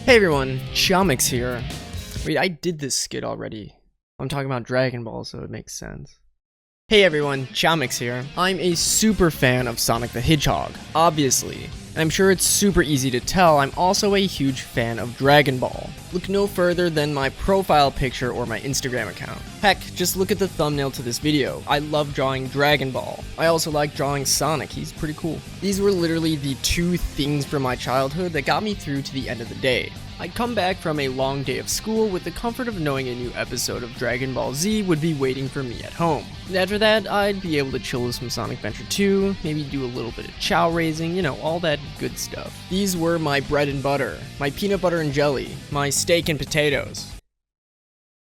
Hey everyone, chaomix here. Wait, I did this skit already. I'm talking about Dragon Ball, so it makes sense. Hey everyone, chaomix here. I'm a super fan of Sonic the Hedgehog, obviously. And I'm sure it's super easy to tell, I'm also a huge fan of Dragon Ball. Look no further than my profile picture or my Instagram account. Heck, just look at the thumbnail to this video. I love drawing Dragon Ball. I also like drawing Sonic, he's pretty cool. These were literally the two things from my childhood that got me through to the end of the day. I'd come back from a long day of school with the comfort of knowing a new episode of Dragon Ball Z would be waiting for me at home. And after that, I'd be able to chill with some Sonic Adventure 2, maybe do a little bit of chow raising, you know, all that good stuff. These were my bread and butter, my peanut butter and jelly, my steak and potatoes.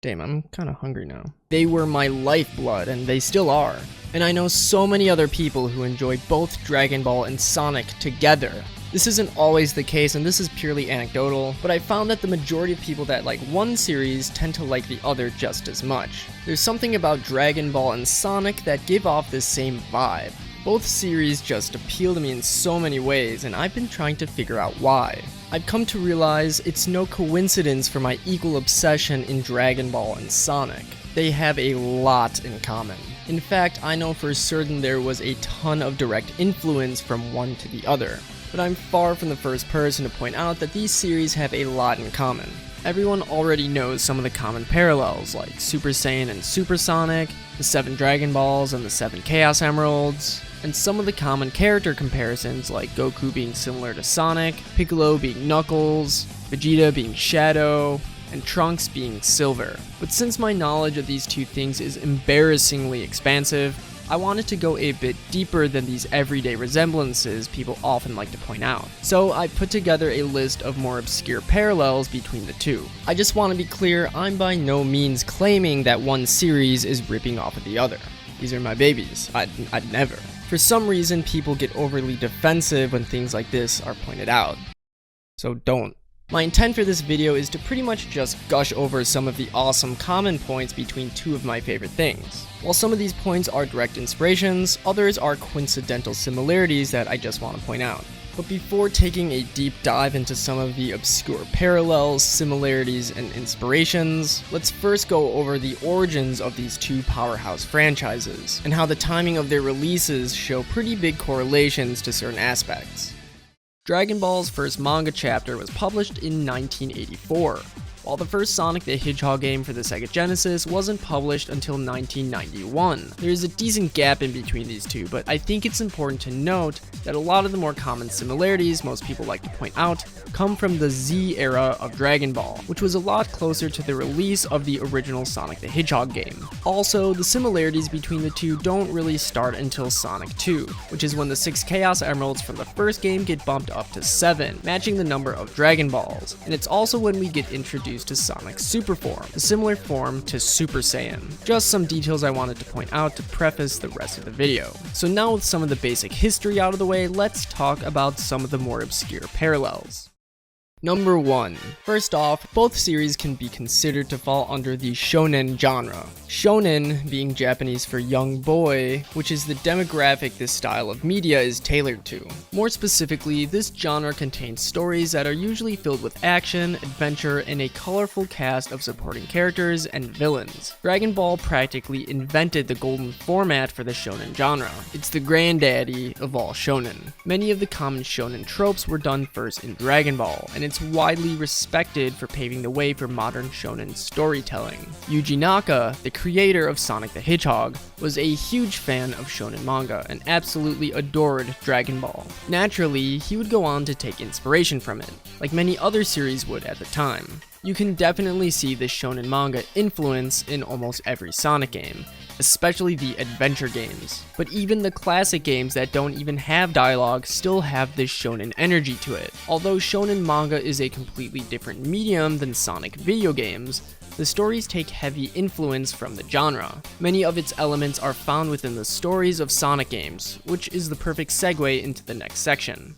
Damn, I'm kinda hungry now. They were my lifeblood, and they still are. And I know so many other people who enjoy both Dragon Ball and Sonic together. This isn't always the case, and this is purely anecdotal, but I found that the majority of people that like one series tend to like the other just as much. There's something about Dragon Ball and Sonic that give off this same vibe. Both series just appeal to me in so many ways, and I've been trying to figure out why. I've come to realize it's no coincidence for my equal obsession in Dragon Ball and Sonic. They have a lot in common. In fact, I know for certain there was a ton of direct influence from one to the other. But I'm far from the first person to point out that these series have a lot in common. Everyone already knows some of the common parallels, like Super Saiyan and Super Sonic, the 7 Dragon Balls and the 7 Chaos Emeralds, and some of the common character comparisons like Goku being similar to Sonic, Piccolo being Knuckles, Vegeta being Shadow, and Trunks being Silver. But since my knowledge of these two things is embarrassingly expansive, I wanted to go a bit deeper than these everyday resemblances people often like to point out. So I put together a list of more obscure parallels between the two. I just want to be clear, I'm by no means claiming that one series is ripping off of the other. These are my babies. I'd never. For some reason, people get overly defensive when things like this are pointed out. So don't. My intent for this video is to pretty much just gush over some of the awesome common points between two of my favorite things. While some of these points are direct inspirations, others are coincidental similarities that I just want to point out. But before taking a deep dive into some of the obscure parallels, similarities, and inspirations, let's first go over the origins of these two powerhouse franchises, and how the timing of their releases show pretty big correlations to certain aspects. Dragon Ball's first manga chapter was published in 1984, while the first Sonic the Hedgehog game for the Sega Genesis wasn't published until 1991. There is a decent gap in between these two, but I think it's important to note that a lot of the more common similarities most people like to point out come from the Z era of Dragon Ball, which was a lot closer to the release of the original Sonic the Hedgehog game. Also, the similarities between the two don't really start until Sonic 2, which is when the 6 Chaos Emeralds from the first game get bumped up to 7, matching the number of Dragon Balls, and it's also when we get introduced to Sonic's super form, a similar form to Super Saiyan. Just some details I wanted to point out to preface the rest of the video. So now with some of the basic history out of the way, let's talk about some of the more obscure parallels. Number 1. First off, both series can be considered to fall under the shonen genre. Shonen being Japanese for young boy, which is the demographic this style of media is tailored to. More specifically, this genre contains stories that are usually filled with action, adventure, and a colorful cast of supporting characters and villains. Dragon Ball practically invented the golden format for the shonen genre. It's the granddaddy of all shonen. Many of the common shonen tropes were done first in Dragon Ball, and it's widely respected for paving the way for modern shonen storytelling. Yuji Naka, the creator of Sonic the Hedgehog, was a huge fan of shonen manga and absolutely adored Dragon Ball. Naturally, he would go on to take inspiration from it, like many other series would at the time. You can definitely see the shonen manga influence in almost every Sonic game, especially the adventure games. But even the classic games that don't even have dialogue still have this shonen energy to it. Although shonen manga is a completely different medium than Sonic video games, the stories take heavy influence from the genre. Many of its elements are found within the stories of Sonic games, which is the perfect segue into the next section.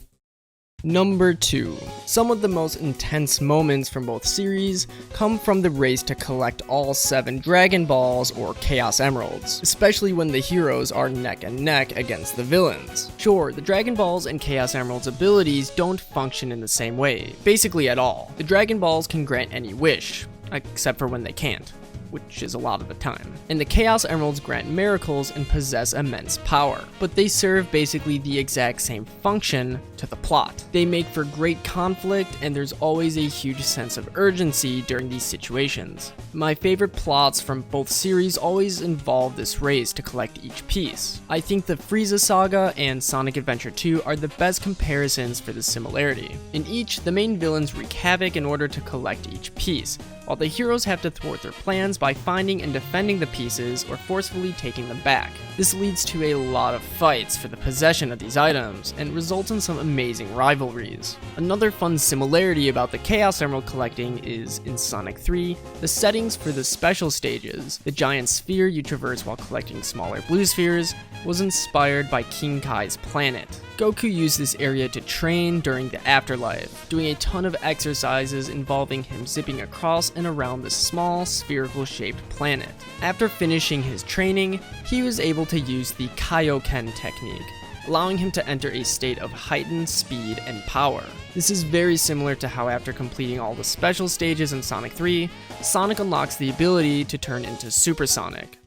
Number 2. Some of the most intense moments from both series come from the race to collect all 7 Dragon Balls or Chaos Emeralds, especially when the heroes are neck and neck against the villains. Sure, the Dragon Balls and Chaos Emeralds abilities don't function in the same way, basically at all. The Dragon Balls can grant any wish, except for when they can't, which is a lot of the time. And the Chaos Emeralds grant miracles and possess immense power, but they serve basically the exact same function to the plot. They make for great conflict, and there's always a huge sense of urgency during these situations. My favorite plots from both series always involve this race to collect each piece. I think the Frieza Saga and Sonic Adventure 2 are the best comparisons for the similarity. In each, the main villains wreak havoc in order to collect each piece, while the heroes have to thwart their plans by finding and defending the pieces or forcefully taking them back. This leads to a lot of fights for the possession of these items and results in some amazing rivalries. Another fun similarity about the Chaos Emerald collecting is, in Sonic 3, the settings for the special stages. The giant sphere you traverse while collecting smaller blue spheres was inspired by King Kai's planet. Goku used this area to train during the afterlife, doing a ton of exercises involving him zipping across and around this small, spherical-shaped planet. After finishing his training, he was able to use the Kaioken technique, allowing him to enter a state of heightened speed and power. This is very similar to how after completing all the special stages in Sonic 3, Sonic unlocks the ability to turn into Super Sonic.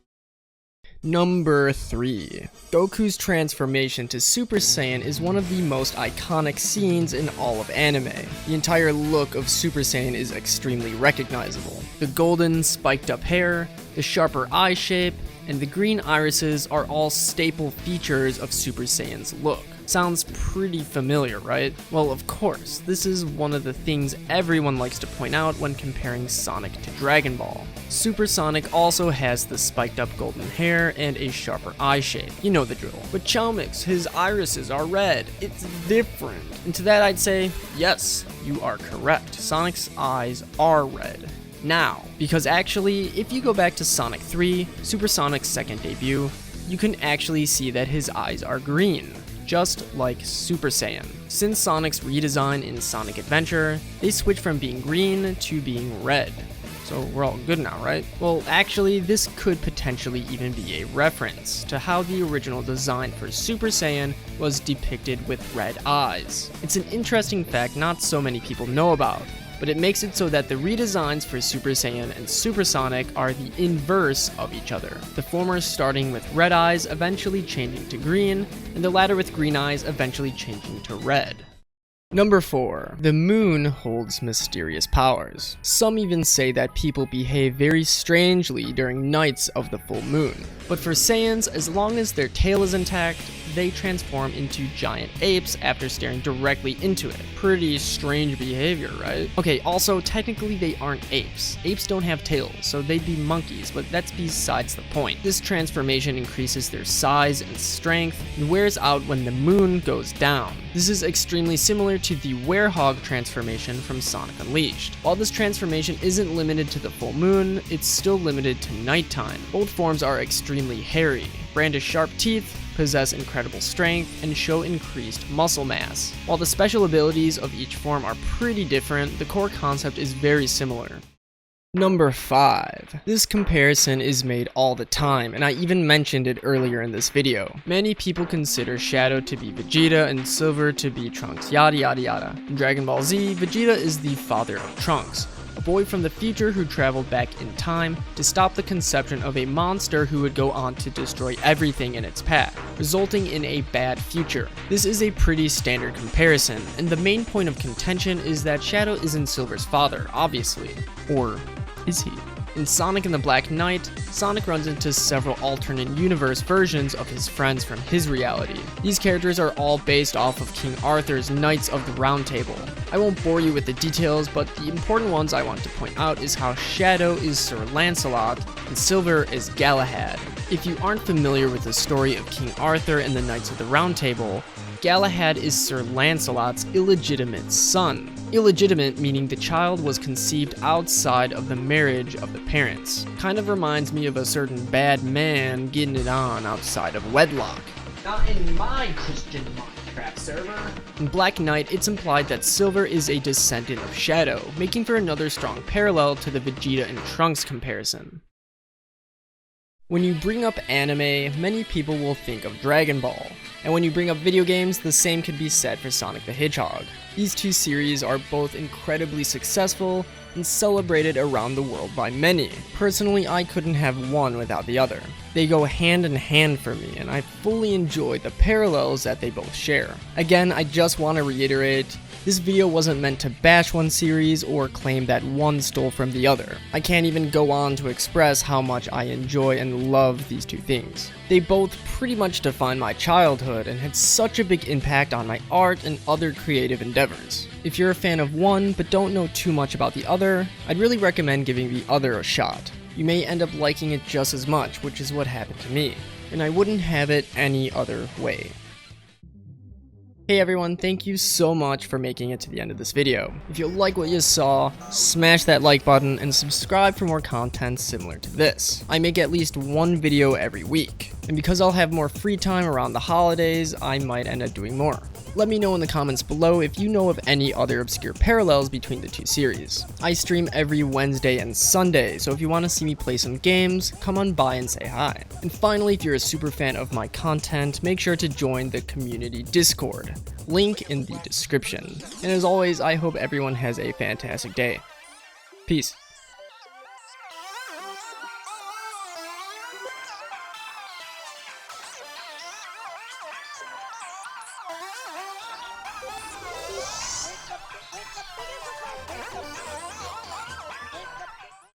Number 3. Goku's transformation to Super Saiyan is one of the most iconic scenes in all of anime. The entire look of Super Saiyan is extremely recognizable. The golden, spiked up hair, the sharper eye shape, and the green irises are all staple features of Super Saiyan's look. Sounds pretty familiar, right? Well, of course, this is one of the things everyone likes to point out when comparing Sonic to Dragon Ball. Super Sonic also has the spiked up golden hair and a sharper eye shape. You know the drill. But chaomix, his irises are red. It's different. And to that I'd say, yes, you are correct. Sonic's eyes are red. Now, because actually, if you go back to Sonic 3, Super Sonic's second debut, you can actually see that his eyes are green, just like Super Saiyan. Since Sonic's redesign in Sonic Adventure, they switched from being green to being red. So we're all good now, right? Well, actually, this could potentially even be a reference to how the original design for Super Saiyan was depicted with red eyes. It's an interesting fact not so many people know about, but it makes it so that the redesigns for Super Saiyan and Super Sonic are the inverse of each other. The former starting with red eyes, eventually changing to green, and the latter with green eyes, eventually changing to red. Number 4. The moon holds mysterious powers. Some even say that people behave very strangely during nights of the full moon. But for Saiyans, as long as their tail is intact, they transform into giant apes after staring directly into it. Pretty strange behavior, right? Okay, also, technically they aren't apes. Apes don't have tails, so they'd be monkeys, but that's besides the point. This transformation increases their size and strength, and wears out when the moon goes down. This is extremely similar to the Werehog transformation from Sonic Unleashed. While this transformation isn't limited to the full moon, it's still limited to nighttime. Both forms are extremely hairy, brandish sharp teeth, possess incredible strength, and show increased muscle mass. While the special abilities of each form are pretty different, the core concept is very similar. Number 5. This comparison is made all the time, and I even mentioned it earlier in this video. Many people consider Shadow to be Vegeta and Silver to be Trunks, yada yada yada. In Dragon Ball Z, Vegeta is the father of Trunks, a boy from the future who traveled back in time to stop the conception of a monster who would go on to destroy everything in its path, resulting in a bad future. This is a pretty standard comparison, and the main point of contention is that Shadow isn't Silver's father, obviously. Or is he? In Sonic and the Black Knight, Sonic runs into several alternate universe versions of his friends from his reality. These characters are all based off of King Arthur's Knights of the Round Table. I won't bore you with the details, but the important ones I want to point out is how Shadow is Sir Lancelot and Silver is Galahad. If you aren't familiar with the story of King Arthur and the Knights of the Round Table, Galahad is Sir Lancelot's illegitimate son. Illegitimate meaning the child was conceived outside of the marriage of the parents. Kind of reminds me of a certain bad man getting it on outside of wedlock. Not in my Christian mind. Trap server. In Black Knight, it's implied that Silver is a descendant of Shadow, making for another strong parallel to the Vegeta and Trunks comparison. When you bring up anime, many people will think of Dragon Ball, and when you bring up video games, the same could be said for Sonic the Hedgehog. These two series are both incredibly successful and celebrated around the world by many. Personally, I couldn't have one without the other. They go hand in hand for me, and I fully enjoy the parallels that they both share. Again, I just want to reiterate, this video wasn't meant to bash one series or claim that one stole from the other. I can't even go on to express how much I enjoy and love these two things. They both pretty much define my childhood and had such a big impact on my art and other creative endeavors. If you're a fan of one but don't know too much about the other, I'd really recommend giving the other a shot. You may end up liking it just as much, which is what happened to me, and I wouldn't have it any other way. Hey everyone, thank you so much for making it to the end of this video. If you like what you saw, smash that like button and subscribe for more content similar to this. I make at least one video every week, and because I'll have more free time around the holidays, I might end up doing more. Let me know in the comments below if you know of any other obscure parallels between the two series. I stream every Wednesday and Sunday, so if you want to see me play some games, come on by and say hi. And finally, if you're a super fan of my content, make sure to join the community Discord. Link in the description. And as always, I hope everyone has a fantastic day. Peace.